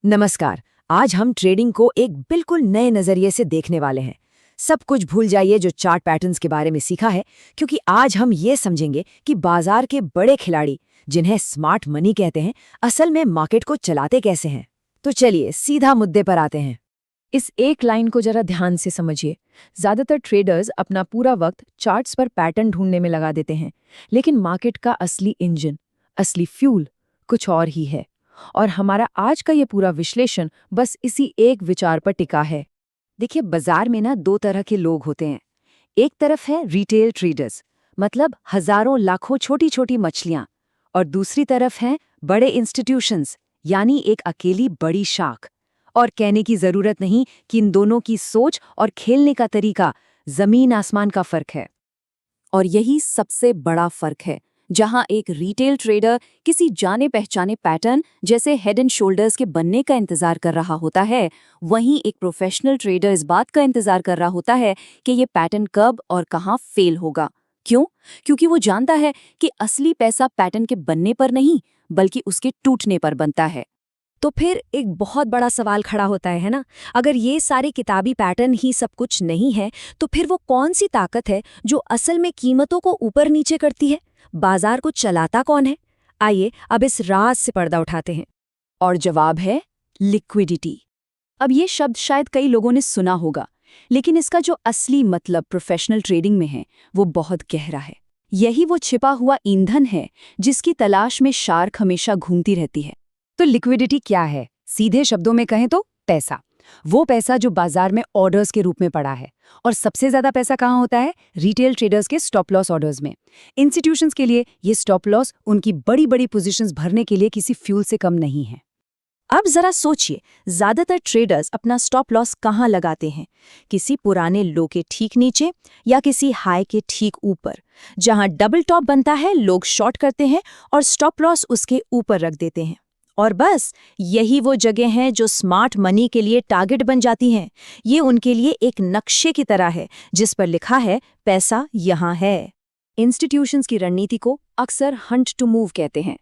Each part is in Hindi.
नमस्कार। आज हम ट्रेडिंग को एक बिल्कुल नए नजरिए से देखने वाले हैं। सब कुछ भूल जाइए जो चार्ट पैटर्न्स के बारे में सीखा है, क्योंकि आज हम ये समझेंगे कि बाजार के बड़े खिलाड़ी, जिन्हें स्मार्ट मनी कहते हैं, असल में मार्केट को चलाते कैसे हैं। तो चलिए सीधा मुद्दे पर आते हैं। इस एक लाइन को जरा ध्यान से समझिए। ज्यादातर ट्रेडर्स अपना पूरा वक्त चार्ट्स पर पैटर्न ढूंढने में लगा देते हैं, लेकिन मार्केट का असली इंजन, असली फ्यूल कुछ और ही है। और हमारा आज का ये पूरा विश्लेषण बस इसी एक विचार पर टिका है। देखिए, बाजार में ना दो तरह के लोग होते हैं। एक तरफ है रिटेल ट्रेडर्स, मतलब हजारों लाखों छोटी छोटी मछलियां, और दूसरी तरफ हैं बड़े इंस्टीट्यूशंस, यानी एक अकेली बड़ी शाख। और कहने की जरूरत नहीं कि इन दोनों की सोच और खेलने का तरीका जमीन आसमान का फर्क है। और यही सबसे बड़ा फर्क है। जहां एक रिटेल ट्रेडर किसी जाने पहचाने पैटर्न जैसे हेड एंड शोल्डर्स के बनने का इंतजार कर रहा होता है, वहीं एक प्रोफेशनल ट्रेडर इस बात का इंतजार कर रहा होता है कि ये पैटर्न कब और कहां फेल होगा। क्यों? क्योंकि वो जानता है कि असली पैसा पैटर्न के बनने पर नहीं, बल्कि उसके टूटने पर बनता है। तो फिर एक बहुत बड़ा सवाल खड़ा होता है ना? अगर ये सारे किताबी पैटर्न ही सब कुछ नहीं है, तो फिर वो कौन सी ताकत है जो असल में कीमतों को ऊपर नीचे करती है? बाजार को चलाता कौन है? आइए अब इस राज से पर्दा उठाते हैं। और जवाब है लिक्विडिटी। अब ये शब्द शायद कई लोगों ने सुना होगा, लेकिन इसका जो असली मतलब प्रोफेशनल ट्रेडिंग में है, वो बहुत गहरा है। यही वो छिपा हुआ ईंधन है जिसकी तलाश में शार्क हमेशा घूमती रहती है। तो लिक्विडिटी क्या है? सीधे शब्दों में कहें तो पैसा। वो पैसा जो बाजार में ऑर्डर्स के रूप में पड़ा है। और सबसे ज्यादा पैसा कहाँ होता है? रिटेल ट्रेडर्स के स्टॉप लॉस ऑर्डर्स में। इंस्टीट्यूशंस के लिए ये स्टॉप लॉस उनकी बड़ी बड़ी पोजीशंस भरने के लिए किसी फ्यूल से कम नहीं है। अब जरा सोचिए, ज्यादातर ट्रेडर्स अपना स्टॉप लॉस कहाँ लगाते हैं? किसी पुराने लो के ठीक नीचे या किसी हाई के ठीक ऊपर। जहां डबल टॉप बनता है, लोग शॉर्ट करते हैं और स्टॉप लॉस उसके ऊपर रख देते हैं। और बस यही वो जगह हैं जो स्मार्ट मनी के लिए टारगेट बन जाती हैं। ये उनके लिए एक नक्शे की तरह है जिस पर लिखा है पैसा यहाँ है। इंस्टीट्यूशंस की रणनीति को अक्सर हंट टू मूव कहते हैं।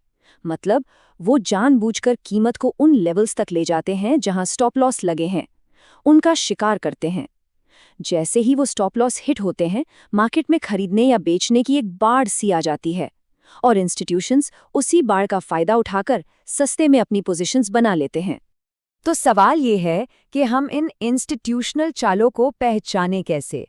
मतलब वो जानबूझकर कीमत को उन लेवल्स तक ले जाते हैं जहां स्टॉप लॉस लगे हैं। उनका शिकार करते हैं। जैसे ही वो स्टॉप लॉस हिट होते हैं, मार्केट में खरीदने या बेचने की एक बाढ़ सी आ जाती है। और इंस्टीट्यूशंस उसी बाढ़ का फायदा उठाकर सस्ते में अपनी पोजीशंस बना लेते हैं। तो सवाल ये है कि हम इन इंस्टीट्यूशनल चालों को पहचानें कैसे?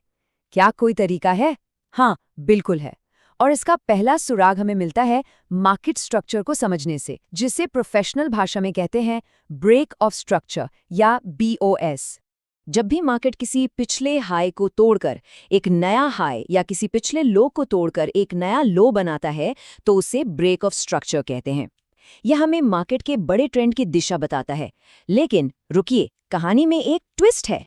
क्या कोई तरीका है? हाँ, बिल्कुल है। और इसका पहला सुराग हमें मिलता है मार्केट स्ट्रक्चर को समझने से, जिसे प्रोफेशनल भाषा में कहते हैं ब्रेक ऑफ स्ट्रक्चर या BOS। जब भी मार्केट किसी पिछले हाई को तोड़कर एक नया हाई या किसी पिछले लो को तोड़कर एक नया लो बनाता है, तो उसे ब्रेक ऑफ स्ट्रक्चर कहते हैं। यह हमें मार्केट के बड़े ट्रेंड की दिशा बताता है। लेकिन रुकिए, कहानी में एक ट्विस्ट है।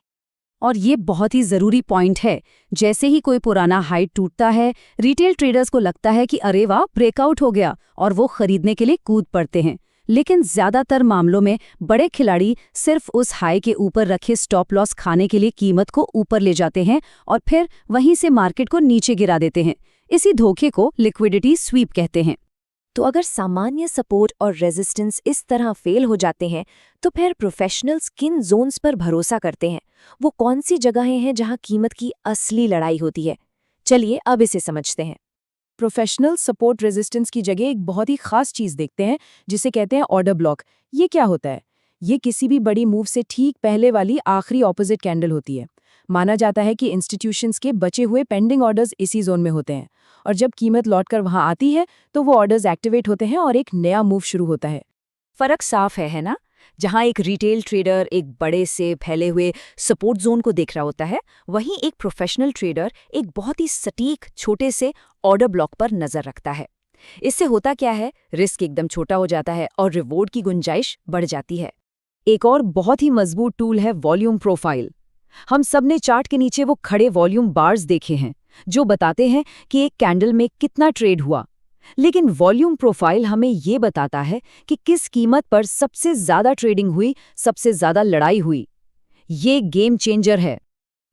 और ये बहुत ही जरूरी पॉइंट है। जैसे ही कोई पुराना हाई टूटता है, रिटेल ट्रेडर्स को लगता है कि अरे वाह, ब्रेकआउट हो गया, और वो खरीदने के लिए कूद पड़ते हैं। लेकिन ज्यादातर मामलों में बड़े खिलाड़ी सिर्फ उस हाई के ऊपर रखे स्टॉप लॉस खाने के लिए कीमत को ऊपर ले जाते हैं और फिर वहीं से मार्केट को नीचे गिरा देते हैं। इसी धोखे को लिक्विडिटी स्वीप कहते हैं। तो अगर सामान्य सपोर्ट और रेजिस्टेंस इस तरह फेल हो जाते हैं, तो फिर प्रोफेशनल्स किन जोन्स पर भरोसा करते हैं? वो कौन सी जगहें हैं जहां कीमत की असली लड़ाई होती है? चलिए अब इसे समझते हैं। प्रोफेशनल सपोर्ट रेजिस्टेंस की जगह एक बहुत ही खास चीज देखते हैं, जिसे कहते हैं ऑर्डर ब्लॉक। ये क्या होता है? ये किसी भी बड़ी मूव से ठीक पहले वाली आखिरी ऑपोजिट कैंडल होती है। माना जाता है कि इंस्टीट्यूशंस के बचे हुए पेंडिंग ऑर्डर्स इसी जोन में होते हैं, और जब कीमत लौटकर वहां आती है तो वो ऑर्डर्स एक्टिवेट होते हैं और एक नया मूव शुरू होता है। फर्क साफ है ना? जहां एक रिटेल ट्रेडर एक बड़े से फैले हुए सपोर्ट जोन को देख रहा होता है, वहीं एक प्रोफेशनल ट्रेडर एक बहुत ही सटीक छोटे से ऑर्डर ब्लॉक पर नजर रखता है। इससे होता क्या है? रिस्क एकदम छोटा हो जाता है और रिवॉर्ड की गुंजाइश बढ़ जाती है। एक और बहुत ही मजबूत टूल है वॉल्यूम प्रोफाइल। हम सब ने चार्ट के नीचे वो खड़े वॉल्यूम बार्स देखे हैं, जो बताते हैं कि एक कैंडल में कितना ट्रेड हुआ। लेकिन वॉल्यूम प्रोफाइल हमें ये बताता है कि किस कीमत पर सबसे ज्यादा ट्रेडिंग हुई, सबसे ज्यादा लड़ाई हुई। ये गेम चेंजर है।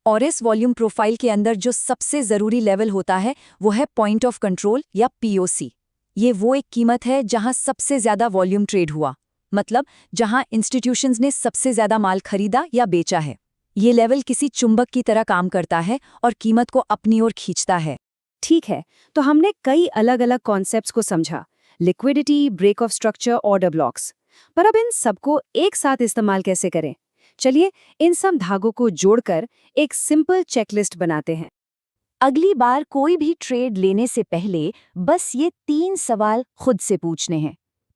और इस वॉल्यूम प्रोफाइल के अंदर जो सबसे जरूरी लेवल होता है, वो है पॉइंट ऑफ कंट्रोल या POC। ये वो एक कीमत है जहां सबसे ज्यादा वॉल्यूम ट्रेड हुआ। मतलब जहां इंस्टीट्यूशंस ने सबसे ज्यादा माल खरीदा या बेचा है। ये लेवल किसी चुंबक की तरह काम करता है और कीमत को अपनी ओर खींचता है। ठीक है, तो हमने कई अलग अलग कॉन्सेप्ट्स को समझा, liquidity, break of structure, order blocks. पर अब इन सबको एक साथ इस्तेमाल कैसे करें? चलिए इन सब धागों को जोड़कर एक सिंपल चेकलिस्ट बनाते हैं। अगली बार कोई भी ट्रेड लेने से पहले बस ये 3 सवाल खुद से पूछने हैं।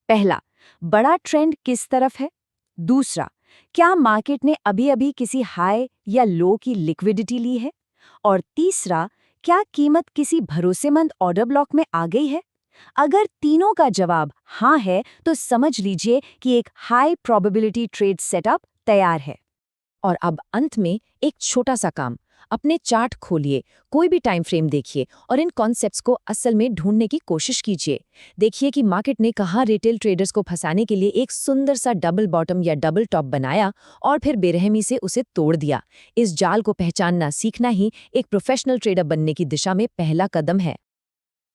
पहला, बड़ा ट्रेंड किस तरफ है? दूसरा, क्या मार्केट ने अभी-अभी किसी हाई या लो की लिक्विडिटी ली है? और तीसरा, क्या कीमत किसी भरोसेमंद ऑर्डर ब्लॉक में आ गई है? अगर तीनों का जवाब हाँ है, तो समझ लीजिए कि एक हाई प्रोबेबिलिटी ट्रेड सेटअप तैयार है। और अब अंत में एक छोटा सा काम, अपने चार्ट खोलिए, कोई भी टाइम फ्रेम देखिए और इन कॉन्सेप्ट्स को असल में ढूंढने की कोशिश कीजिए। देखिए कि मार्केट ने कहाँ रिटेल ट्रेडर्स को फंसाने के लिए एक सुंदर सा डबल बॉटम या डबल टॉप बनाया और फिर बेरहमी से उसे तोड़ दिया। इस जाल को पहचानना सीखना ही एक प्रोफेशनल ट्रेडर बनने की दिशा में पहला कदम है।